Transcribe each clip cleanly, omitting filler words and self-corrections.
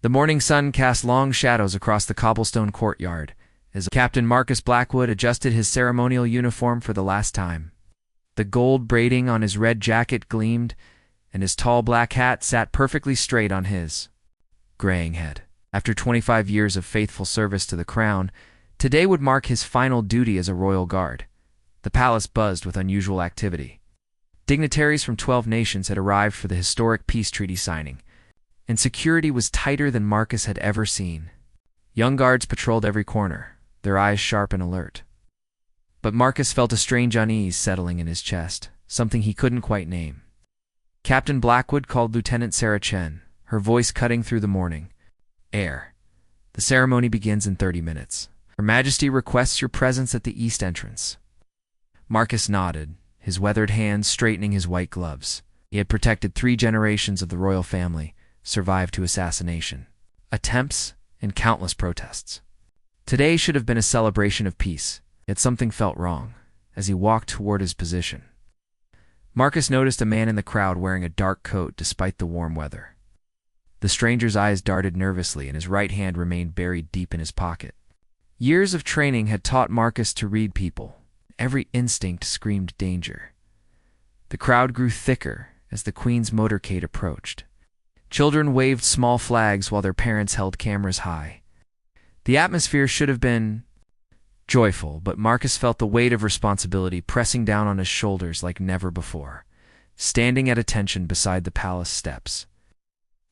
The morning sun cast long shadows across the cobblestone courtyard as Captain Marcus Blackwood adjusted his ceremonial uniform for the last time. The gold braiding on his red jacket gleamed, and his tall black hat sat perfectly straight on his graying head. After 25 years of faithful service to the crown, today would mark his final duty as a royal guard. The palace buzzed with unusual activity. Dignitaries from 12 nations had arrived for the historic peace treaty signing, and security was tighter than Marcus had ever seen. Young guards patrolled every corner, their eyes sharp and alert. But Marcus felt a strange unease settling in his chest, something he couldn't quite name. Captain Blackwood called Lieutenant Sarah Chen, her voice cutting through the morning air. The ceremony begins in 30 minutes. Her Majesty requests your presence at the east entrance. Marcus nodded, his weathered hands straightening his white gloves. He had protected 3 generations of the royal family, survived to assassination, attempts, and countless protests. Today should have been a celebration of peace, yet something felt wrong as he walked toward his position. Marcus noticed a man in the crowd wearing a dark coat despite the warm weather. The stranger's eyes darted nervously and his right hand remained buried deep in his pocket. Years of training had taught Marcus to read people. Every instinct screamed danger. The crowd grew thicker as the Queen's motorcade approached. Children waved small flags while their parents held cameras high. The atmosphere should have been joyful, but Marcus felt the weight of responsibility pressing down on his shoulders like never before, standing at attention beside the palace steps.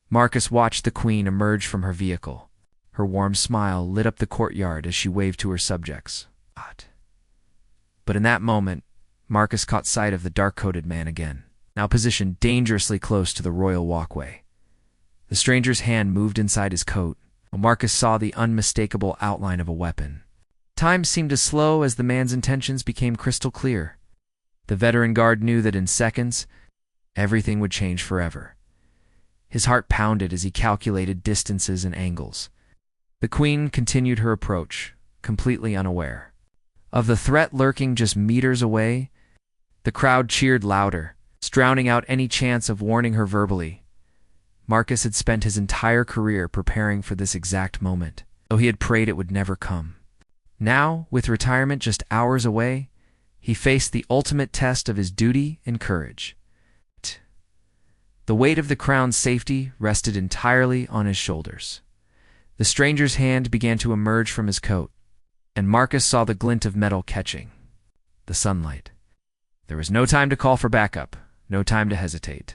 Marcus watched the Queen emerge from her vehicle. Her warm smile lit up the courtyard as she waved to her subjects. But in that moment, Marcus caught sight of the dark-coated man again, now positioned dangerously close to the royal walkway. The stranger's hand moved inside his coat, while Marcus saw the unmistakable outline of a weapon. Time seemed to slow as the man's intentions became crystal clear. The veteran guard knew that in seconds, everything would change forever. His heart pounded as he calculated distances and angles. The Queen continued her approach, completely unaware of the threat lurking just meters away. The crowd cheered louder, drowning out any chance of warning her verbally. Marcus had spent his entire career preparing for this exact moment, though he had prayed it would never come. Now, with retirement just hours away, he faced the ultimate test of his duty and courage. The weight of the crown's safety rested entirely on his shoulders. The stranger's hand began to emerge from his coat, and Marcus saw the glint of metal catching the sunlight. There was no time to call for backup, no time to hesitate.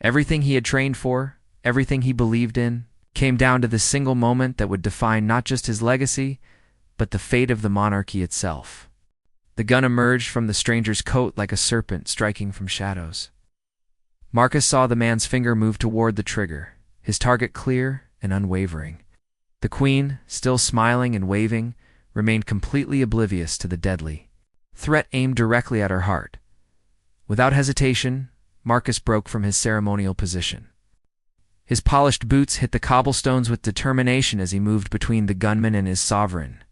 Everything he had trained for, everything he believed in, came down to this single moment that would define not just his legacy, but the fate of the monarchy itself. The gun emerged from the stranger's coat like a serpent striking from shadows. Marcus saw the man's finger move toward the trigger, his target clear and unwavering. The Queen, still smiling and waving, remained completely oblivious to the deadly threat aimed directly at her heart. Without hesitation, Marcus broke from his ceremonial position. His polished boots hit the cobblestones with determination as he moved between the gunman and his sovereign.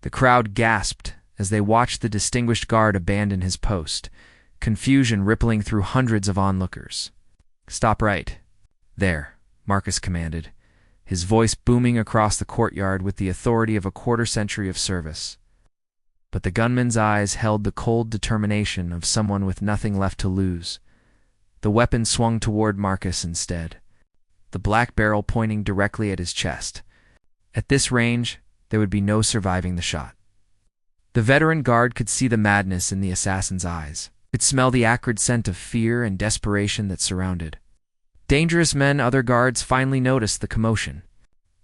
The crowd gasped as they watched the distinguished guard abandon his post, confusion rippling through hundreds of onlookers. "Stop right there," Marcus commanded, his voice booming across the courtyard with the authority of a quarter-century of service. But the gunman's eyes held the cold determination of someone with nothing left to lose. The weapon swung toward Marcus instead, the black barrel pointing directly at his chest. At this range, there would be no surviving the shot. The veteran guard could see the madness in the assassin's eyes, could smell the acrid scent of fear and desperation that surrounded. Dangerous men, other guards finally noticed the commotion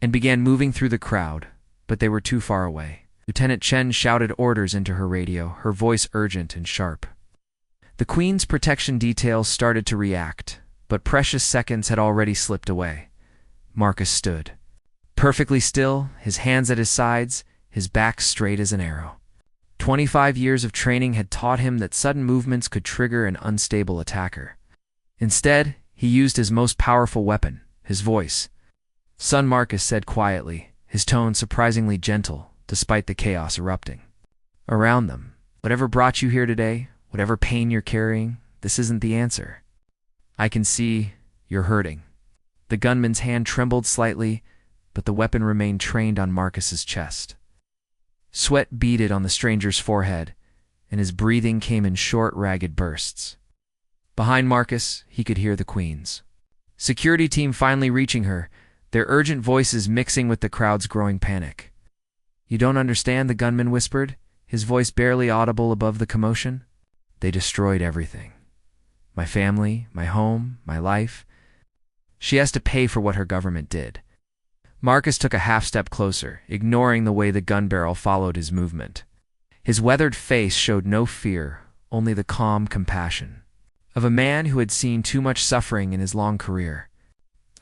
and began moving through the crowd, but they were too far away. Lieutenant Chen shouted orders into her radio, her voice urgent and sharp. The Queen's protection details started to react, but precious seconds had already slipped away. Marcus stood, perfectly still, his hands at his sides, his back straight as an arrow. 25 years of training had taught him that sudden movements could trigger an unstable attacker. Instead, he used his most powerful weapon, his voice. "Son," Marcus said quietly, his tone surprisingly gentle, despite the chaos erupting around them. "Whatever brought you here today, whatever pain you're carrying, this isn't the answer. I can see you're hurting. The gunman's hand trembled slightly, but the weapon remained trained on Marcus's chest. Sweat beaded on the stranger's forehead, and his breathing came in short, ragged bursts. Behind Marcus, he could hear the Queen's security team finally reaching her, their urgent voices mixing with the crowd's growing panic. "You don't understand," the gunman whispered, his voice barely audible above the commotion. "They destroyed everything. My family, my home, my life. She has to pay for what her government did." Marcus took a half-step closer, ignoring the way the gun barrel followed his movement. His weathered face showed no fear, only the calm compassion of a man who had seen too much suffering in his long career.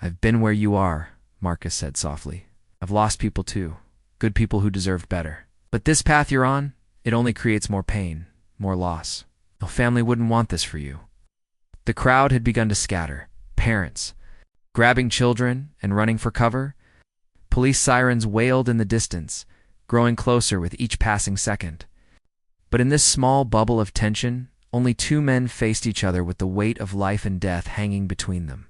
"I've been where you are," Marcus said softly. "I've lost people too, good people who deserved better. But this path you're on, it only creates more pain, more loss. No family wouldn't want this for you." The crowd had begun to scatter, parents grabbing children and running for cover. Police sirens wailed in the distance, growing closer with each passing second. But in this small bubble of tension, only two men faced each other with the weight of life and death hanging between them.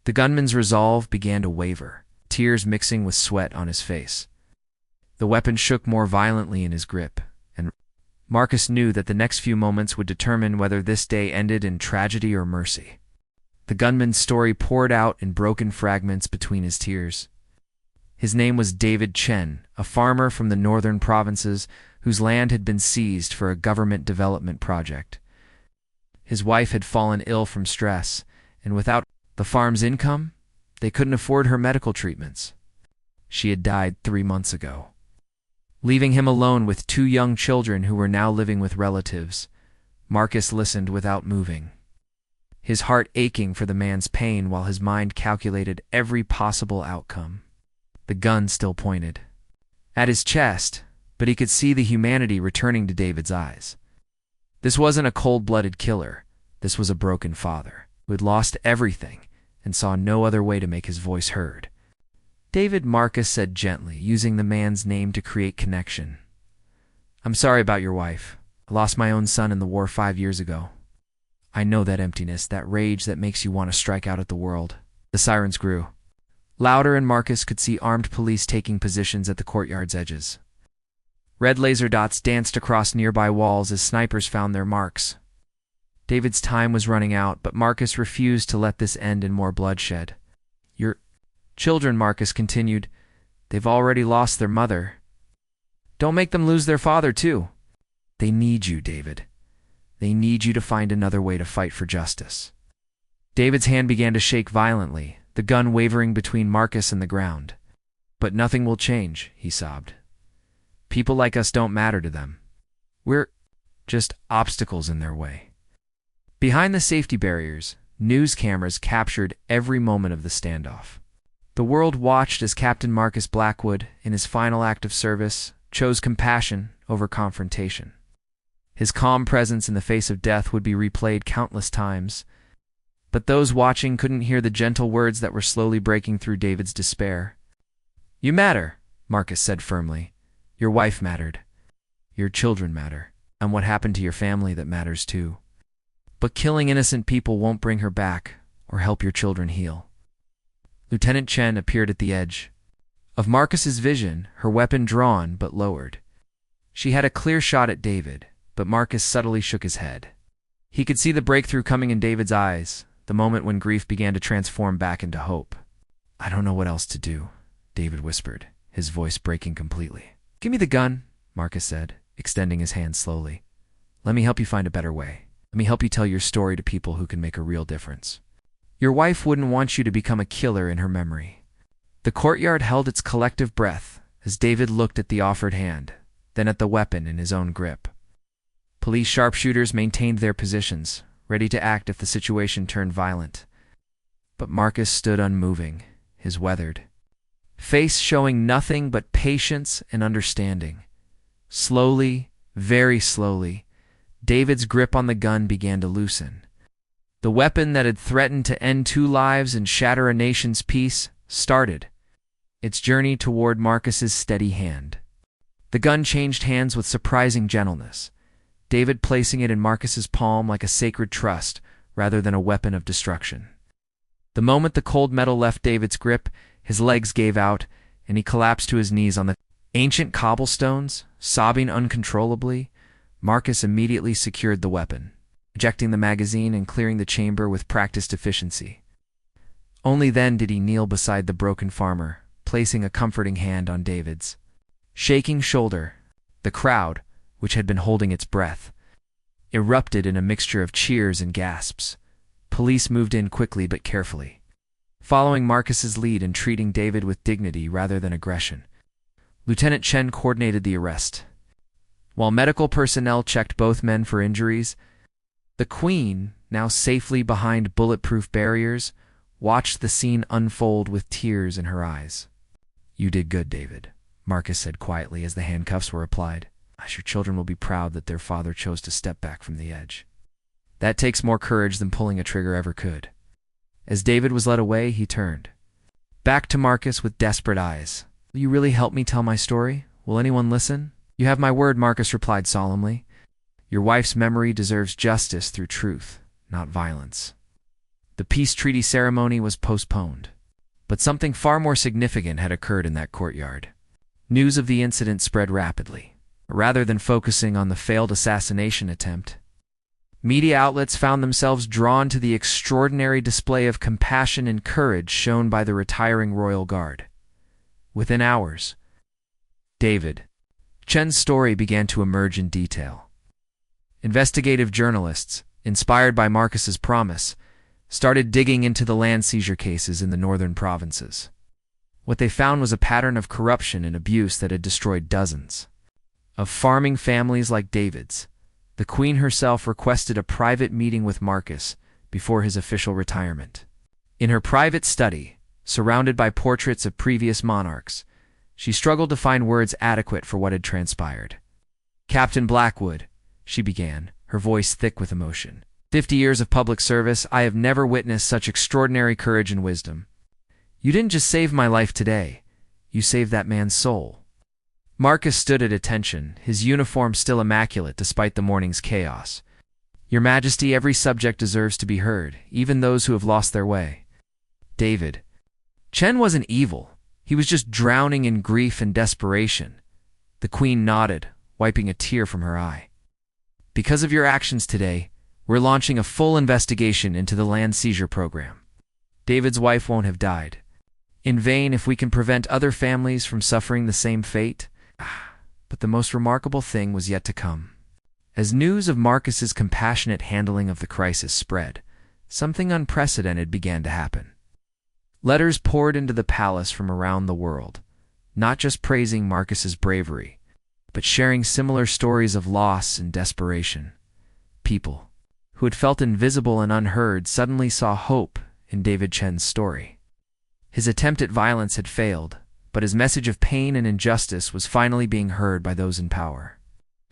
The gunman's resolve began to waver, tears mixing with sweat on his face. The weapon shook more violently in his grip, and Marcus knew that the next few moments would determine whether this day ended in tragedy or mercy. The gunman's story poured out in broken fragments between his tears. His name was David Chen, a farmer from the northern provinces whose land had been seized for a government development project. His wife had fallen ill from stress, and without the farm's income, they couldn't afford her medical treatments. She had died 3 months ago, leaving him alone with 2 young children who were now living with relatives. Marcus listened without moving, his heart aching for the man's pain while his mind calculated every possible outcome. The gun still pointed at his chest, but he could see the humanity returning to David's eyes. This wasn't a cold-blooded killer. This was a broken father who had lost everything and saw no other way to make his voice heard. "David," Marcus said gently, using the man's name to create connection. "I'm sorry about your wife. I lost my own son in the war 5 years ago. I know that emptiness, that rage that makes you want to strike out at the world." The sirens grew louder, and Marcus could see armed police taking positions at the courtyard's edges. Red laser dots danced across nearby walls as snipers found their marks. David's time was running out, but Marcus refused to let this end in more bloodshed. "Your children," Marcus continued, "they've already lost their mother. Don't make them lose their father too. They need you, David. They need you to find another way to fight for justice." David's hand began to shake violently, the gun wavering between Marcus and the ground. "But nothing will change," he sobbed. "People like us don't matter to them. We're just obstacles in their way." Behind the safety barriers, news cameras captured every moment of the standoff. The world watched as Captain Marcus Blackwood, in his final act of service, chose compassion over confrontation. His calm presence in the face of death would be replayed countless times, but those watching couldn't hear the gentle words that were slowly breaking through David's despair. "You matter," Marcus said firmly. "Your wife mattered. Your children matter. And what happened to your family that matters too. But killing innocent people won't bring her back or help your children heal." Lieutenant Chen appeared at the edge of Marcus's vision, her weapon drawn but lowered. She had a clear shot at David, but Marcus subtly shook his head. He could see the breakthrough coming in David's eyes, the moment when grief began to transform back into hope. "I don't know what else to do," David whispered, his voice breaking completely. "Give me the gun," Marcus said, extending his hand slowly. "Let me help you find a better way. Let me help you tell your story to people who can make a real difference. Your wife wouldn't want you to become a killer in her memory." The courtyard held its collective breath as David looked at the offered hand, then at the weapon in his own grip. Police sharpshooters maintained their positions, ready to act if the situation turned violent. But Marcus stood unmoving, his weathered face showing nothing but patience and understanding. Slowly, very slowly, David's grip on the gun began to loosen. The weapon that had threatened to end 2 lives and shatter a nation's peace started its journey toward Marcus's steady hand. The gun changed hands with surprising gentleness, David placing it in Marcus's palm like a sacred trust rather than a weapon of destruction. The moment the cold metal left David's grip, his legs gave out, and he collapsed to his knees on the ancient cobblestones, sobbing uncontrollably. Marcus immediately secured the weapon, ejecting the magazine and clearing the chamber with practiced efficiency. Only then did he kneel beside the broken farmer, placing a comforting hand on David's shaking shoulder. The crowd, which had been holding its breath, erupted in a mixture of cheers and gasps. Police moved in quickly but carefully, following Marcus's lead and treating David with dignity rather than aggression. Lieutenant Chen coordinated the arrest. While medical personnel checked both men for injuries, the Queen, now safely behind bulletproof barriers, watched the scene unfold with tears in her eyes. "You did good, David," Marcus said quietly as the handcuffs were applied. "Your children will be proud that their father chose to step back from the edge. That takes more courage than pulling a trigger ever could." As David was led away, he turned back to Marcus with desperate eyes. "Will you really help me tell my story? Will anyone listen?" "You have my word," Marcus replied solemnly. "Your wife's memory deserves justice through truth, not violence." The peace treaty ceremony was postponed, but something far more significant had occurred in that courtyard. News of the incident spread rapidly. Rather than focusing on the failed assassination attempt, media outlets found themselves drawn to the extraordinary display of compassion and courage shown by the retiring royal guard. Within hours, David Chen's story began to emerge in detail. Investigative journalists, inspired by Marcus's promise, started digging into the land seizure cases in the northern provinces. What they found was a pattern of corruption and abuse that had destroyed dozens of farming families like David's. The Queen herself requested a private meeting with Marcus before his official retirement. In her private study, surrounded by portraits of previous monarchs, she struggled to find words adequate for what had transpired. "Captain Blackwood," she began, her voice thick with emotion. 50 years of public service, I have never witnessed such extraordinary courage and wisdom. You didn't just save my life today, you saved that man's soul." Marcus stood at attention, his uniform still immaculate despite the morning's chaos. "Your Majesty, every subject deserves to be heard, even those who have lost their way." "David, Chen wasn't evil. He was just drowning in grief and desperation." The Queen nodded, wiping a tear from her eye. "Because of your actions today, we're launching a full investigation into the land seizure program. David's wife won't have died in vain if we can prevent other families from suffering the same fate." But the most remarkable thing was yet to come. As news of Marcus's compassionate handling of the crisis spread, something unprecedented began to happen. Letters poured into the palace from around the world, not just praising Marcus's bravery, but sharing similar stories of loss and desperation. People who had felt invisible and unheard suddenly saw hope in David Chen's story. His attempt at violence had failed, but his message of pain and injustice was finally being heard by those in power.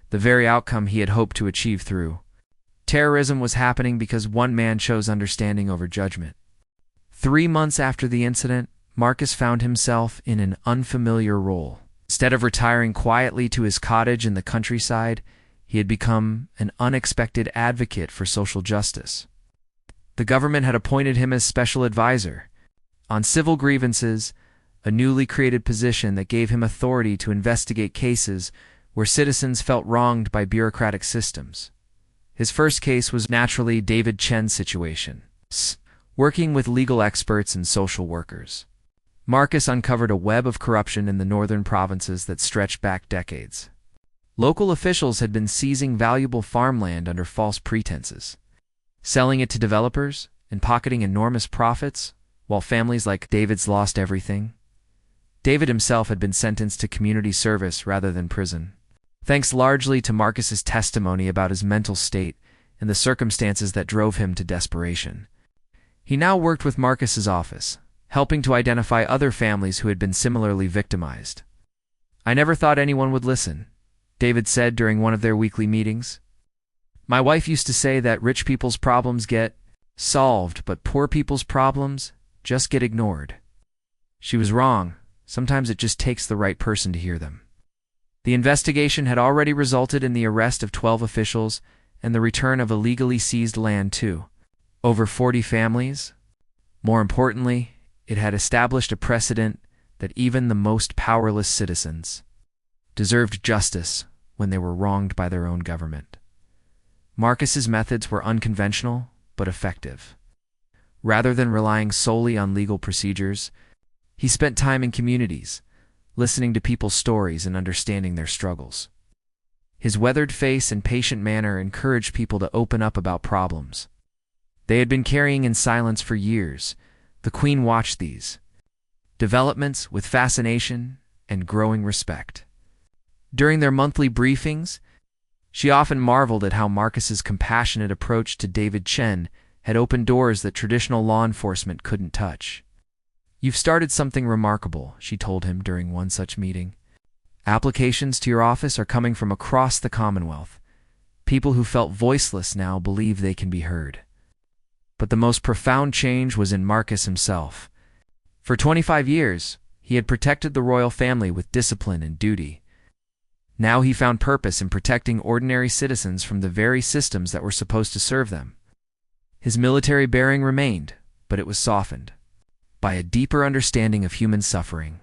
The very outcome he had hoped to achieve through terrorism was happening because one man chose understanding over judgment. 3 months after the incident, Marcus found himself in an unfamiliar role. Instead of retiring quietly to his cottage in the countryside, he had become an unexpected advocate for social justice. The government had appointed him as special advisor on civil grievances, a newly created position that gave him authority to investigate cases where citizens felt wronged by bureaucratic systems. His first case was naturally David Chen's situation. Working with legal experts and social workers, Marcus uncovered a web of corruption in the northern provinces that stretched back decades. Local officials had been seizing valuable farmland under false pretenses, selling it to developers and pocketing enormous profits, while families like David's lost everything. David himself had been sentenced to community service rather than prison, thanks largely to Marcus's testimony about his mental state and the circumstances that drove him to desperation. He now worked with Marcus's office, helping to identify other families who had been similarly victimized. "I never thought anyone would listen," David said during one of their weekly meetings. "My wife used to say that rich people's problems get solved, but poor people's problems just get ignored. She was wrong. Sometimes it just takes the right person to hear them." The investigation had already resulted in the arrest of 12 officials and the return of illegally seized land to over 40 families. More importantly, it had established a precedent that even the most powerless citizens deserved justice when they were wronged by their own government. Marcus's methods were unconventional but effective. Rather than relying solely on legal procedures, he spent time in communities, listening to people's stories and understanding their struggles. His weathered face and patient manner encouraged people to open up about problems they had been carrying in silence for years. The Queen watched these developments with fascination and growing respect. During their monthly briefings, she often marveled at how Marcus's compassionate approach to David Chen had opened doors that traditional law enforcement couldn't touch. "You've started something remarkable," she told him during one such meeting. "Applications to your office are coming from across the Commonwealth. People who felt voiceless now believe they can be heard." But the most profound change was in Marcus himself. For 25 years, he had protected the royal family with discipline and duty. Now he found purpose in protecting ordinary citizens from the very systems that were supposed to serve them. His military bearing remained, but it was softened by a deeper understanding of human suffering.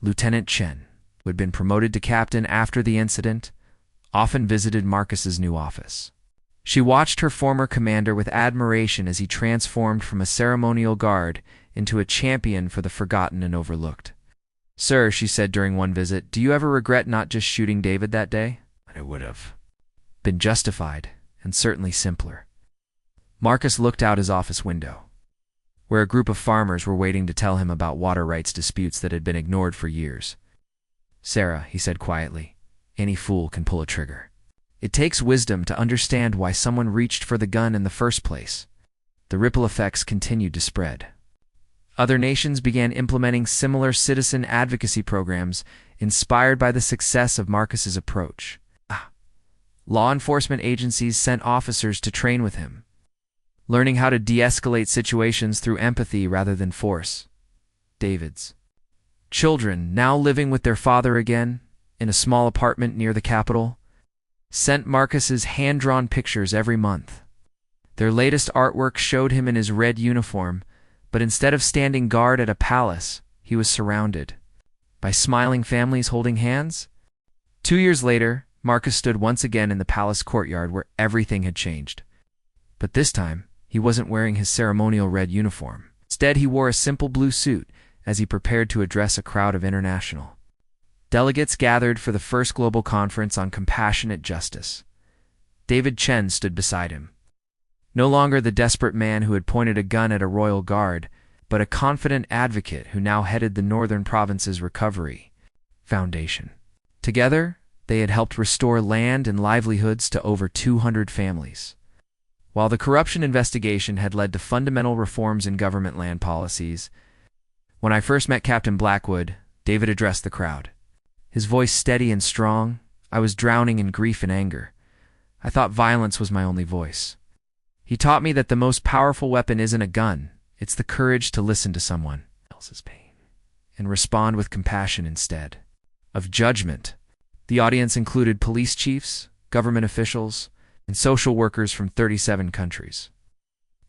Lieutenant Chen, who had been promoted to captain after the incident, often visited Marcus's new office. She watched her former commander with admiration as he transformed from a ceremonial guard into a champion for the forgotten and overlooked. "Sir," she said during one visit, "do you ever regret not just shooting David that day? It would have been justified, and certainly simpler." Marcus looked out his office window, where a group of farmers were waiting to tell him about water rights disputes that had been ignored for years. "Sarah," he said quietly, "any fool can pull a trigger. It takes wisdom to understand why someone reached for the gun in the first place." The ripple effects continued to spread. Other nations began implementing similar citizen advocacy programs inspired by the success of Marcus's approach. Law enforcement agencies sent officers to train with him, learning how to de-escalate situations through empathy rather than force. David's children, now living with their father again in a small apartment near the capital, sent Marcus's hand-drawn pictures every month. Their latest artwork showed him in his red uniform, but instead of standing guard at a palace, he was surrounded by smiling families holding hands. 2 years later, Marcus stood once again in the palace courtyard where everything had changed. But this time, he wasn't wearing his ceremonial red uniform. Instead, he wore a simple blue suit as he prepared to address a crowd of international delegates gathered for the first global conference on compassionate justice. David Chen stood beside him. No longer the desperate man who had pointed a gun at a royal guard, but a confident advocate who now headed the Northern Province's Recovery Foundation. Together, they had helped restore land and livelihoods to over 200 families. While the corruption investigation had led to fundamental reforms in government land policies, when I first met Captain Blackwood, David addressed the crowd. His voice steady and strong. I was drowning in grief and anger. I thought violence was my only voice. He taught me that the most powerful weapon isn't a gun, it's the courage to listen to someone else's pain and respond with compassion instead of judgment. The audience included police chiefs, government officials, and social workers from 37 countries,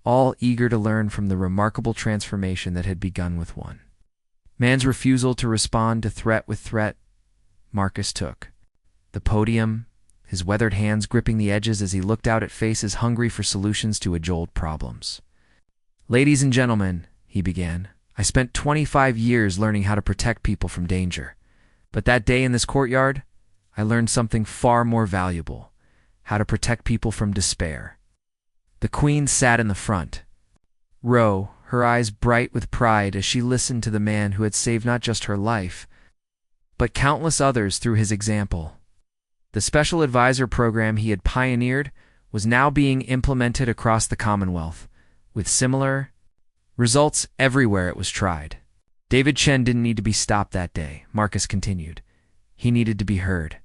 all eager to learn from the remarkable transformation that had begun with one man's refusal to respond to threat with threat. Marcus took the podium, his weathered hands gripping the edges as he looked out at faces hungry for solutions to age-old problems. "Ladies and gentlemen," he began, "I spent 25 years learning how to protect people from danger. But that day in this courtyard, I learned something far more valuable: how to protect people from despair." The Queen sat in the front row, her eyes bright with pride as she listened to the man who had saved not just her life, but countless others through his example. The special advisor program he had pioneered was now being implemented across the Commonwealth, with similar results everywhere it was tried. David Chen didn't need to be stopped that day, Marcus continued. He needed to be heard.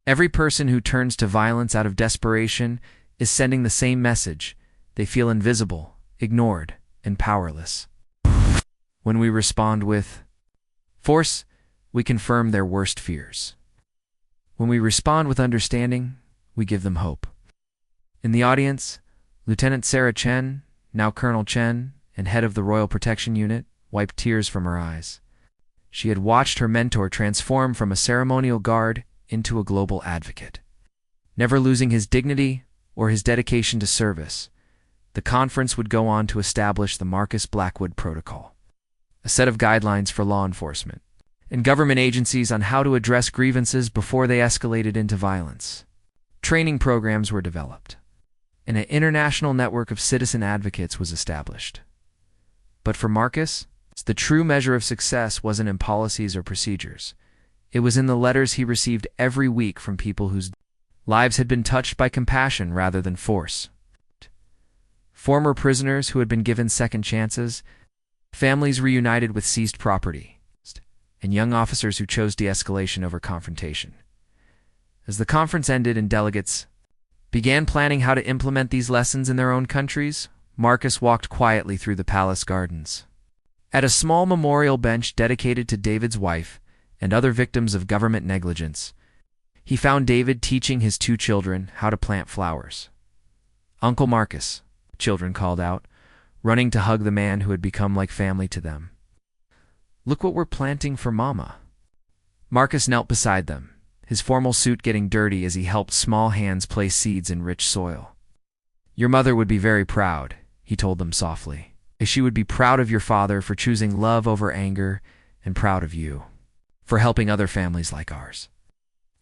Every person who turns to violence out of desperation is sending the same message. They feel invisible, ignored, and powerless. When we respond with force, we confirm their worst fears. When we respond with understanding, we give them hope. In the audience, Lieutenant Sarah Chen, now Colonel Chen, and head of the Royal Protection Unit, wiped tears from her eyes. She had watched her mentor transform from a ceremonial guard into a global advocate. Never losing his dignity or his dedication to service, the conference would go on to establish the Marcus Blackwood Protocol, a set of guidelines for law enforcement and government agencies on how to address grievances before they escalated into violence. Training programs were developed, and an international network of citizen advocates was established. But for Marcus, the true measure of success wasn't in policies or procedures. It was in the letters he received every week from people whose lives had been touched by compassion rather than force. Former prisoners who had been given second chances, families reunited with seized property, and young officers who chose de-escalation over confrontation. As the conference ended and delegates began planning how to implement these lessons in their own countries, Marcus walked quietly through the palace gardens. At a small memorial bench dedicated to David's wife and other victims of government negligence, he found David teaching his 2 children how to plant flowers. "Uncle Marcus," children called out, running to hug the man who had become like family to them. "Look what we're planting for Mama." Marcus knelt beside them, his formal suit getting dirty as he helped small hands place seeds in rich soil. "Your mother would be very proud," he told them softly. "She would be proud of your father for choosing love over anger, and proud of you for helping other families like ours."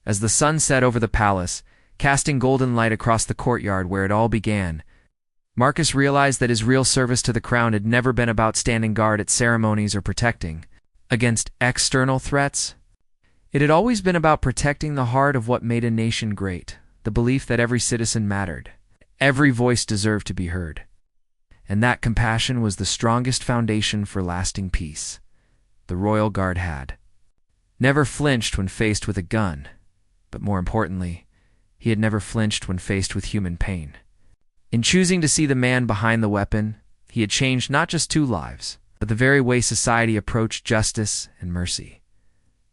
As the sun set over the palace, casting golden light across the courtyard where it all began, Marcus realized that his real service to the crown had never been about standing guard at ceremonies or protecting against external threats. It had always been about protecting the heart of what made a nation great, the belief that every citizen mattered, every voice deserved to be heard. And that compassion was the strongest foundation for lasting peace. The Royal Guard had never flinched when faced with a gun, but more importantly, he had never flinched when faced with human pain. In choosing to see the man behind the weapon, he had changed not just 2 lives, but the very way society approached justice and mercy.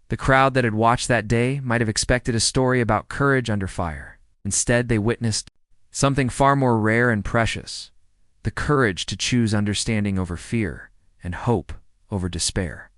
The crowd that had watched that day might have expected a story about courage under fire. Instead, they witnessed something far more rare and precious: the courage to choose understanding over fear and hope over despair.